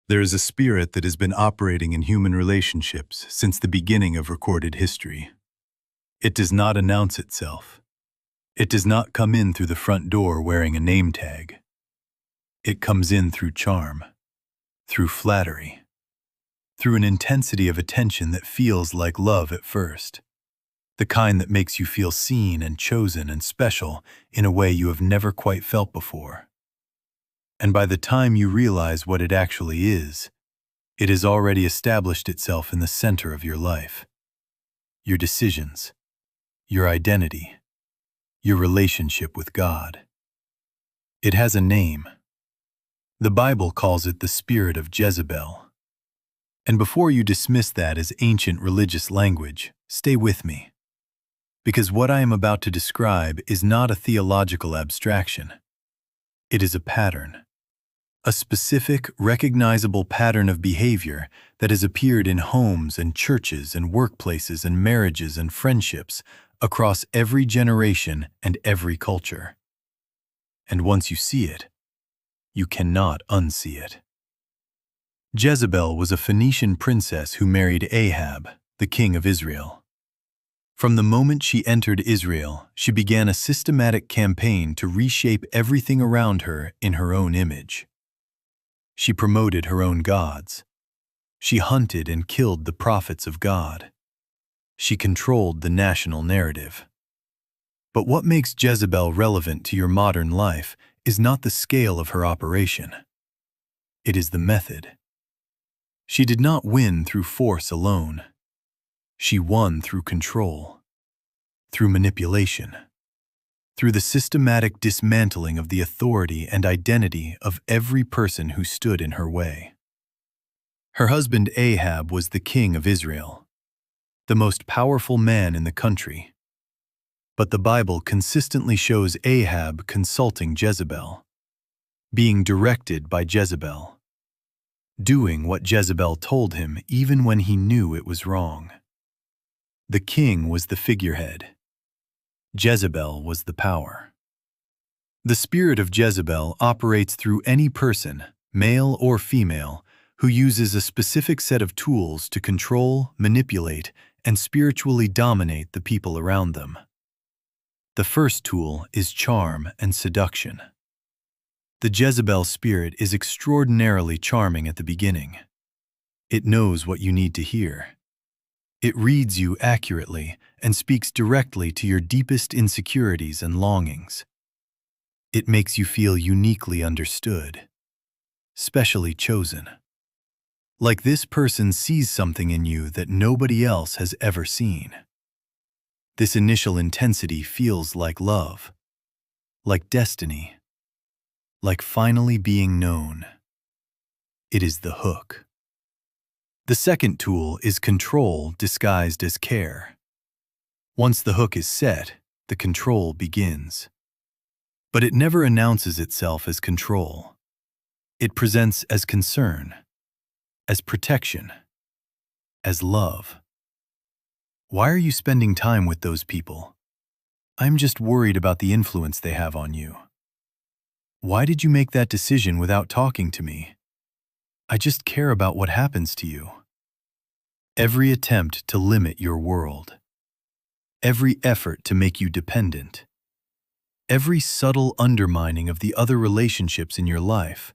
There is a spirit that has been operating in human relationships since the beginning of recorded history. It does not announce itself. It does not come in through the front door wearing a name tag. It comes in through charm, through flattery, through an intensity of attention that feels like love at first, the kind that makes you feel seen and chosen and special in a way you have never quite felt before. And by the time you realize what it actually is, it has already established itself in the center of your life. Your decisions, your identity, your relationship with God. It has a name. The Bible calls it the spirit of Jezebel. And before you dismiss that as ancient religious language, stay with me. Because what I am about to describe is not a theological abstraction. It is a pattern. A specific, recognizable pattern of behavior that has appeared in homes and churches and workplaces and marriages and friendships across every generation and every culture. And once you see it, you cannot unsee it. Jezebel was a Phoenician princess who married Ahab, the king of Israel. From the moment she entered Israel, she began a systematic campaign to reshape everything around her in her own image. She promoted her own gods. She hunted and killed the prophets of God. She controlled the national narrative. But what makes Jezebel relevant to your modern life is not the scale of her operation. It is the method. She did not win through force alone. She won through control, through manipulation, through the systematic dismantling of the authority and identity of every person who stood in her way. Her husband Ahab was the king of Israel, the most powerful man in the country. But the Bible consistently shows Ahab consulting Jezebel, being directed by Jezebel, doing what Jezebel told him even when he knew it was wrong. The king was the figurehead. Jezebel was the power. The spirit of Jezebel operates through any person, male or female, who uses a specific set of tools to control, manipulate, and spiritually dominate the people around them. The first tool is charm and seduction. The Jezebel spirit is extraordinarily charming at the beginning. It knows what you need to hear. It reads you accurately and speaks directly to your deepest insecurities and longings. It makes you feel uniquely understood, specially chosen. Like this person sees something in you that nobody else has ever seen. This initial intensity feels like love, like destiny, like finally being known. It is the hook. The second tool is control disguised as care. Once the hook is set, the control begins. But it never announces itself as control. It presents as concern, as protection, as love. Why are you spending time with those people? I'm just worried about the influence they have on you. Why did you make that decision without talking to me? I just care about what happens to you. Every attempt to limit your world. Every effort to make you dependent. Every subtle undermining of the other relationships in your life.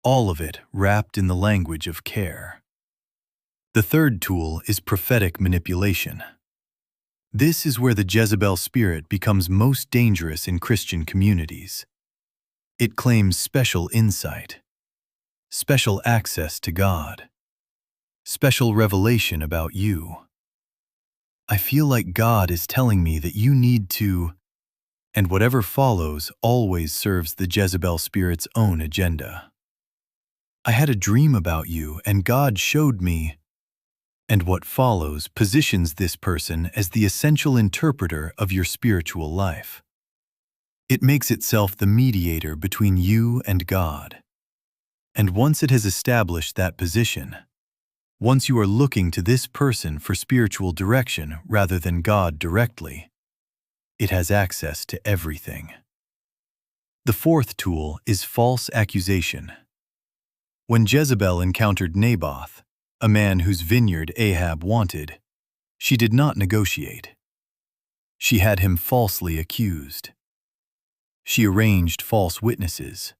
All of it wrapped in the language of care. The third tool is prophetic manipulation. This is where the Jezebel spirit becomes most dangerous in Christian communities. It claims special insight, special access to God, special revelation about you. I feel like God is telling me that you need to, and whatever follows always serves the Jezebel spirit's own agenda. I had a dream about you and God showed me, and what follows positions this person as the essential interpreter of your spiritual life. It makes itself the mediator between you and God. And once it has established that position, once you are looking to this person for spiritual direction rather than God directly, it has access to everything. The fourth tool is false accusation. When Jezebel encountered Naboth, a man whose vineyard Ahab wanted, she did not negotiate. She had him falsely accused. She arranged false witnesses.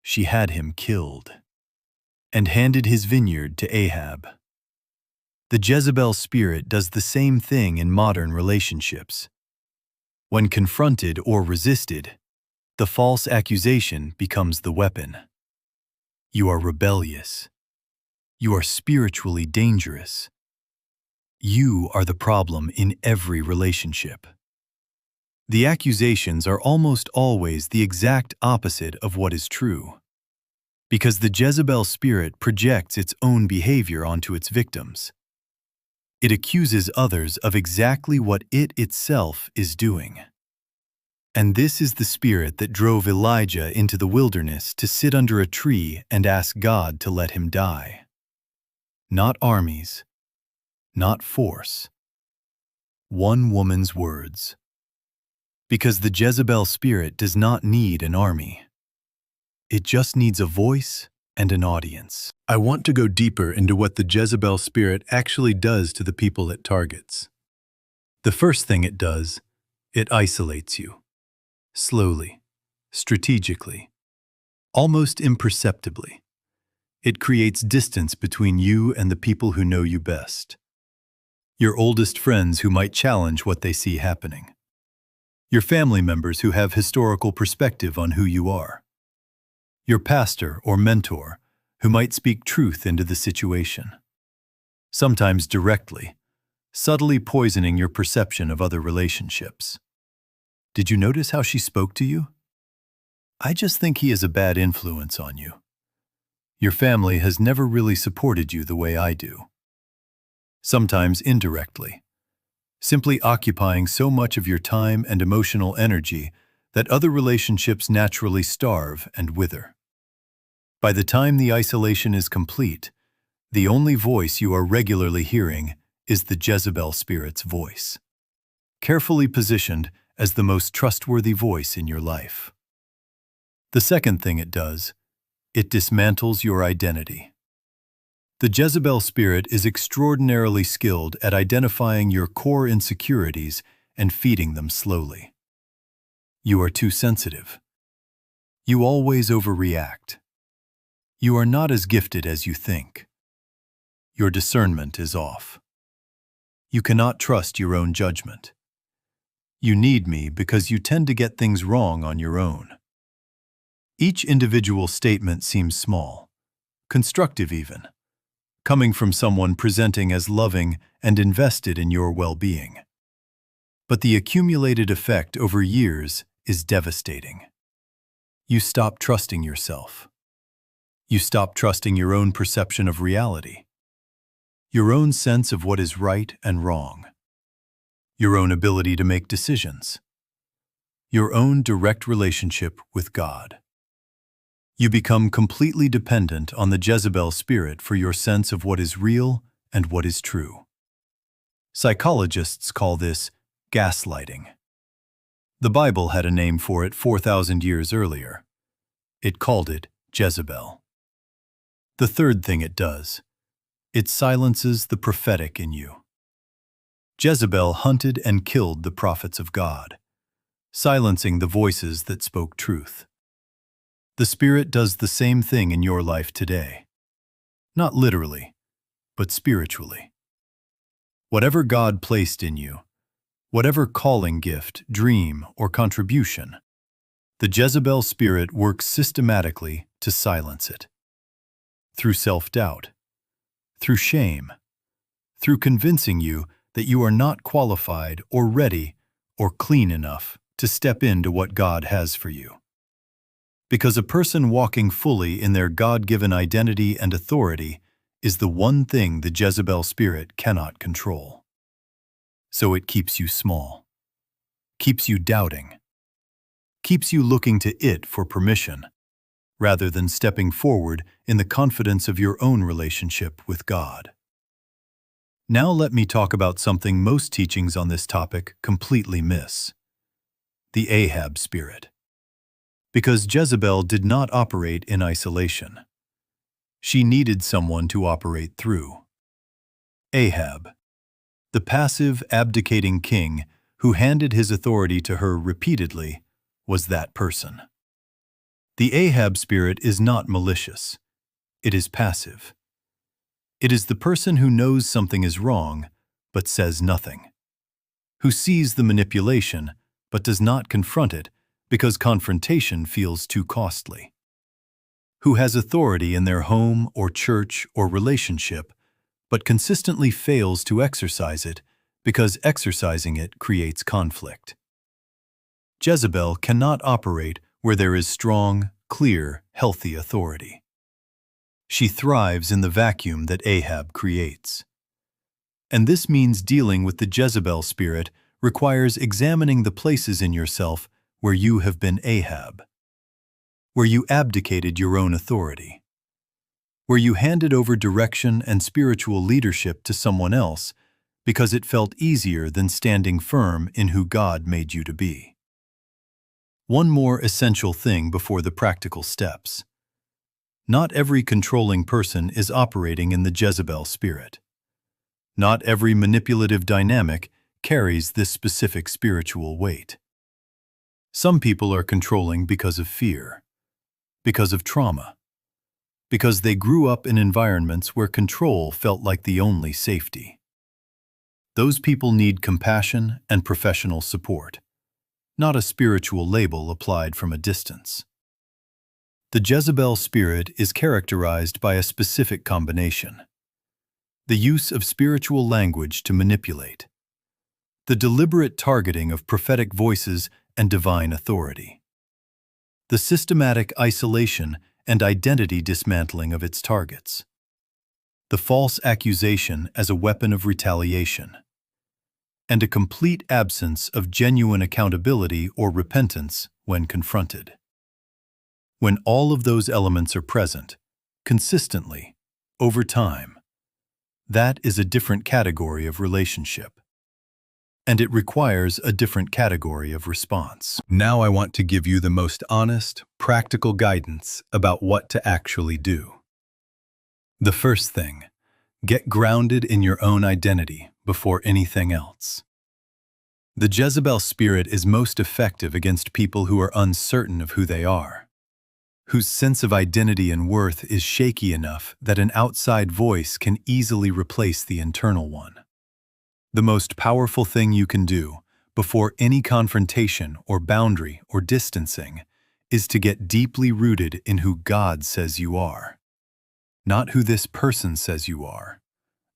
She had him killed and handed his vineyard to Ahab. The Jezebel spirit does the same thing in modern relationships. When confronted or resisted, the false accusation becomes the weapon. You are rebellious. You are spiritually dangerous. You are the problem in every relationship. The accusations are almost always the exact opposite of what is true, because the Jezebel spirit projects its own behavior onto its victims. It accuses others of exactly what it itself is doing. And this is the spirit that drove Elijah into the wilderness to sit under a tree and ask God to let him die. Not armies, not force. One woman's words. Because the Jezebel spirit does not need an army. It just needs a voice and an audience. I want to go deeper into what the Jezebel spirit actually does to the people it targets. The first thing it does, it isolates you. Slowly, strategically, almost imperceptibly. It creates distance between you and the people who know you best. Your oldest friends who might challenge what they see happening. Your family members who have historical perspective on who you are. Your pastor or mentor who might speak truth into the situation. Sometimes directly, subtly poisoning your perception of other relationships. Did you notice how she spoke to you? I just think he is a bad influence on you. Your family has never really supported you the way I do. Sometimes indirectly, simply occupying so much of your time and emotional energy that other relationships naturally starve and wither. By the time the isolation is complete, the only voice you are regularly hearing is the Jezebel spirit's voice, carefully positioned as the most trustworthy voice in your life. The second thing it does, it dismantles your identity. The Jezebel spirit is extraordinarily skilled at identifying your core insecurities and feeding them slowly. You are too sensitive. You always overreact. You are not as gifted as you think. Your discernment is off. You cannot trust your own judgment. You need me because you tend to get things wrong on your own. Each individual statement seems small, constructive even, coming from someone presenting as loving and invested in your well-being. But the accumulated effect over years is devastating. You stop trusting yourself. You stop trusting your own perception of reality, your own sense of what is right and wrong, your own ability to make decisions, your own direct relationship with God. You become completely dependent on the Jezebel spirit for your sense of what is real and what is true. Psychologists call this gaslighting. The Bible had a name for it 4,000 years earlier. It called it Jezebel. The third thing it does, it silences the prophetic in you. Jezebel hunted and killed the prophets of God, silencing the voices that spoke truth. The Spirit does the same thing in your life today. Not literally, but spiritually. Whatever God placed in you, whatever calling gift, dream, or contribution, the Jezebel spirit works systematically to silence it. Through self-doubt, through shame, through convincing you that you are not qualified or ready or clean enough to step into what God has for you. Because a person walking fully in their God-given identity and authority is the one thing the Jezebel spirit cannot control. So it keeps you small, keeps you doubting, keeps you looking to it for permission, rather than stepping forward in the confidence of your own relationship with God. Now let me talk about something most teachings on this topic completely miss: the Ahab spirit. Because Jezebel did not operate in isolation. She needed someone to operate through. Ahab, the passive, abdicating king who handed his authority to her repeatedly, was that person. The Ahab spirit is not malicious. It is passive. It is the person who knows something is wrong, but says nothing. Who sees the manipulation, but does not confront it because confrontation feels too costly. Who has authority in their home or church or relationship, but consistently fails to exercise it because exercising it creates conflict. Jezebel cannot operate where there is strong, clear, healthy authority. She thrives in the vacuum that Ahab creates. And this means dealing with the Jezebel spirit requires examining the places in yourself where you have been Ahab, where you abdicated your own authority, where you handed over direction and spiritual leadership to someone else because it felt easier than standing firm in who God made you to be. One more essential thing before the practical steps. Not every controlling person is operating in the Jezebel spirit. Not every manipulative dynamic carries this specific spiritual weight. Some people are controlling because of fear, because of trauma, because they grew up in environments where control felt like the only safety. Those people need compassion and professional support, not a spiritual label applied from a distance. The Jezebel spirit is characterized by a specific combination: the use of spiritual language to manipulate, the deliberate targeting of prophetic voices and divine authority, the systematic isolation and identity dismantling of its targets, the false accusation as a weapon of retaliation, and a complete absence of genuine accountability or repentance when confronted. When all of those elements are present, consistently, over time, that is a different category of relationship. And it requires a different category of response. Now I want to give you the most honest, practical guidance about what to actually do. The first thing, get grounded in your own identity before anything else. The Jezebel spirit is most effective against people who are uncertain of who they are, whose sense of identity and worth is shaky enough that an outside voice can easily replace the internal one. The most powerful thing you can do before any confrontation or boundary or distancing is to get deeply rooted in who God says you are. Not who this person says you are.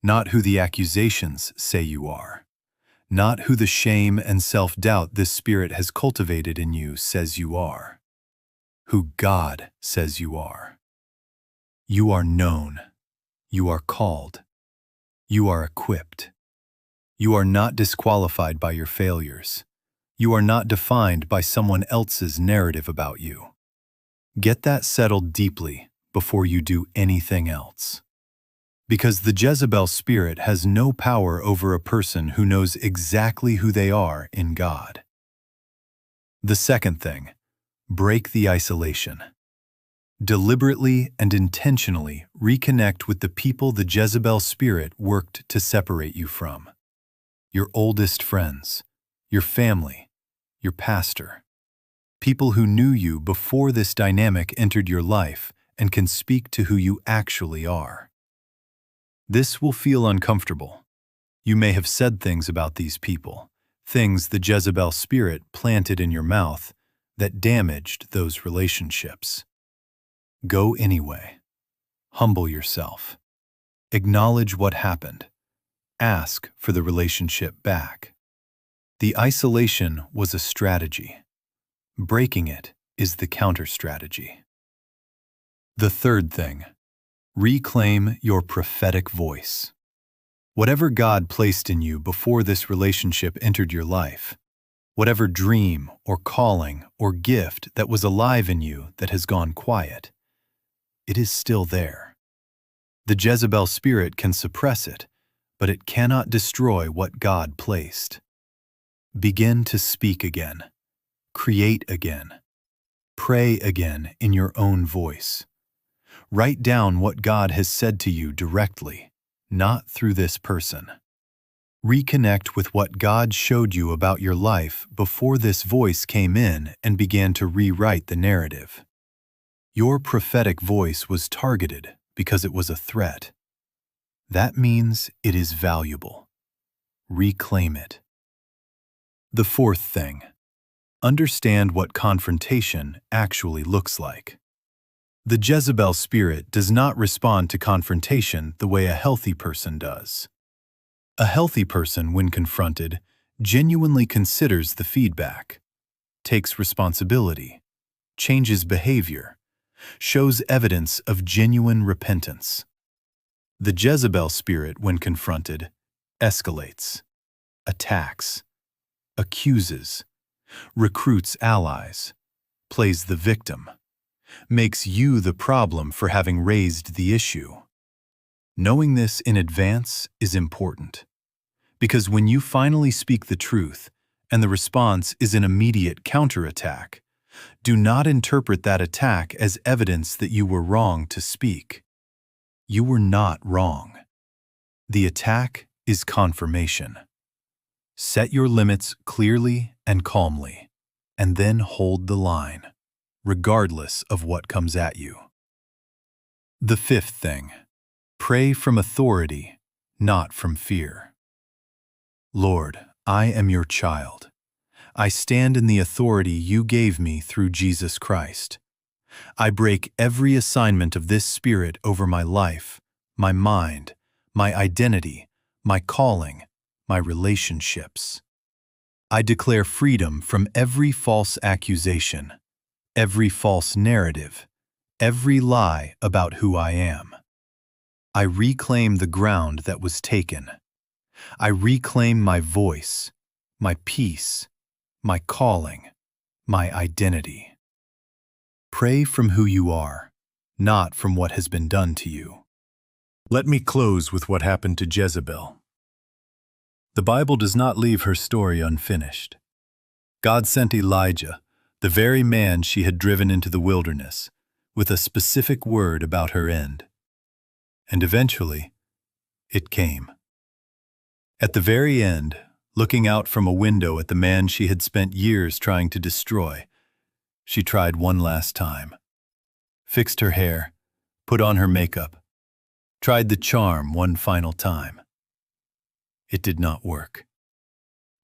Not who the accusations say you are. Not who the shame and self-doubt this spirit has cultivated in you says you are. Who God says you are. You are known. You are called. You are equipped. You are not disqualified by your failures. You are not defined by someone else's narrative about you. Get that settled deeply before you do anything else. Because the Jezebel spirit has no power over a person who knows exactly who they are in God. The second thing, break the isolation. Deliberately and intentionally reconnect with the people the Jezebel spirit worked to separate you from. Your oldest friends, your family, your pastor. People who knew you before this dynamic entered your life and can speak to who you actually are. This will feel uncomfortable. You may have said things about these people, things the Jezebel spirit planted in your mouth that damaged those relationships. Go anyway. Humble yourself. Acknowledge what happened. Ask for the relationship back. The isolation was a strategy. Breaking it is the counter-strategy. The third thing, reclaim your prophetic voice. Whatever God placed in you before this relationship entered your life, whatever dream or calling or gift that was alive in you that has gone quiet, it is still there. The Jezebel spirit can suppress it, but it cannot destroy what God placed. Begin to speak again, create again, pray again in your own voice. Write down what God has said to you directly, not through this person. Reconnect with what God showed you about your life before this voice came in and began to rewrite the narrative. Your prophetic voice was targeted because it was a threat. That means it is valuable. Reclaim it. The fourth thing. Understand what confrontation actually looks like. The Jezebel spirit does not respond to confrontation the way a healthy person does. A healthy person, when confronted, genuinely considers the feedback, takes responsibility, changes behavior, shows evidence of genuine repentance. The Jezebel spirit, when confronted, escalates, attacks, accuses, recruits allies, plays the victim, makes you the problem for having raised the issue. Knowing this in advance is important, because when you finally speak the truth and the response is an immediate counterattack, do not interpret that attack as evidence that you were wrong to speak. You were not wrong. The attack is confirmation. Set your limits clearly and calmly, and then hold the line, regardless of what comes at you. The fifth thing. Pray from authority, not from fear. Lord, I am your child. I stand in the authority you gave me through Jesus Christ. I break every assignment of this spirit over my life, my mind, my identity, my calling, my relationships. I declare freedom from every false accusation, every false narrative, every lie about who I am. I reclaim the ground that was taken. I reclaim my voice, my peace, my calling, my identity. Pray from who you are, not from what has been done to you. Let me close with what happened to Jezebel. The Bible does not leave her story unfinished. God sent Elijah, the very man she had driven into the wilderness, with a specific word about her end. And eventually, it came. At the very end, looking out from a window at the man she had spent years trying to destroy, she tried one last time. Fixed her hair, put on her makeup, tried the charm one final time. It did not work.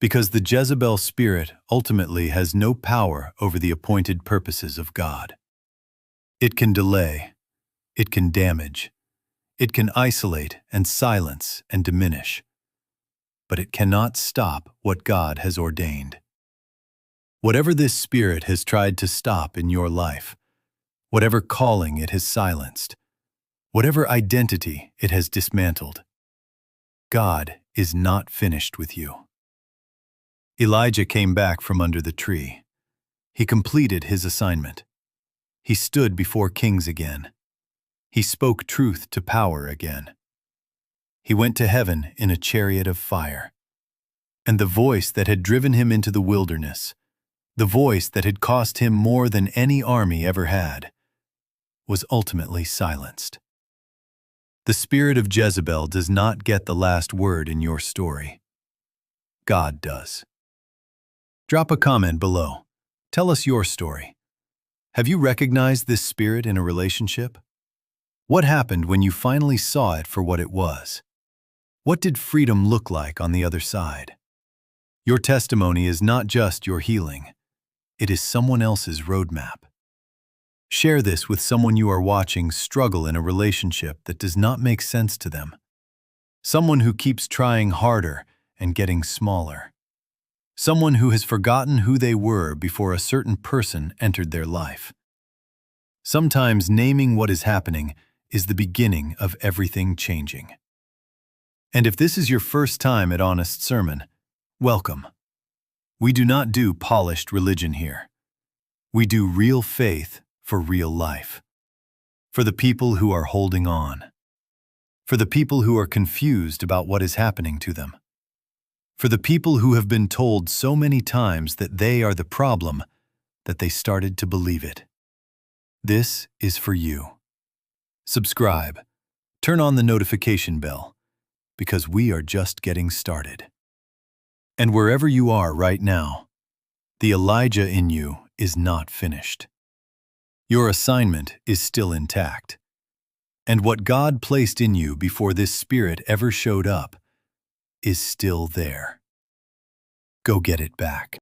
Because the Jezebel spirit ultimately has no power over the appointed purposes of God. It can delay, it can damage, it can isolate and silence and diminish, but it cannot stop what God has ordained. Whatever this spirit has tried to stop in your life, whatever calling it has silenced, whatever identity it has dismantled, God is not finished with you. Elijah came back from under the tree. He completed his assignment. He stood before kings again. He spoke truth to power again. He went to heaven in a chariot of fire. And the voice that had driven him into the wilderness, the voice that had cost him more than any army ever had, was ultimately silenced. The spirit of Jezebel does not get the last word in your story. God does. Drop a comment below. Tell us your story. Have you recognized this spirit in a relationship? What happened when you finally saw it for what it was? What did freedom look like on the other side? Your testimony is not just your healing. It is someone else's roadmap. Share this with someone you are watching struggle in a relationship that does not make sense to them. Someone who keeps trying harder and getting smaller. Someone who has forgotten who they were before a certain person entered their life. Sometimes naming what is happening is the beginning of everything changing. And if this is your first time at Honest Sermon, welcome. We do not do polished religion here. We do real faith for real life. For the people who are holding on. For the people who are confused about what is happening to them. For the people who have been told so many times that they are the problem that they started to believe it. This is for you. subscribe, turn on the notification bell, because we are just getting started. And wherever you are right now, the Elijah in you is not finished. Your assignment is still intact. And what God placed in you before this spirit ever showed up is still there. Go get it back.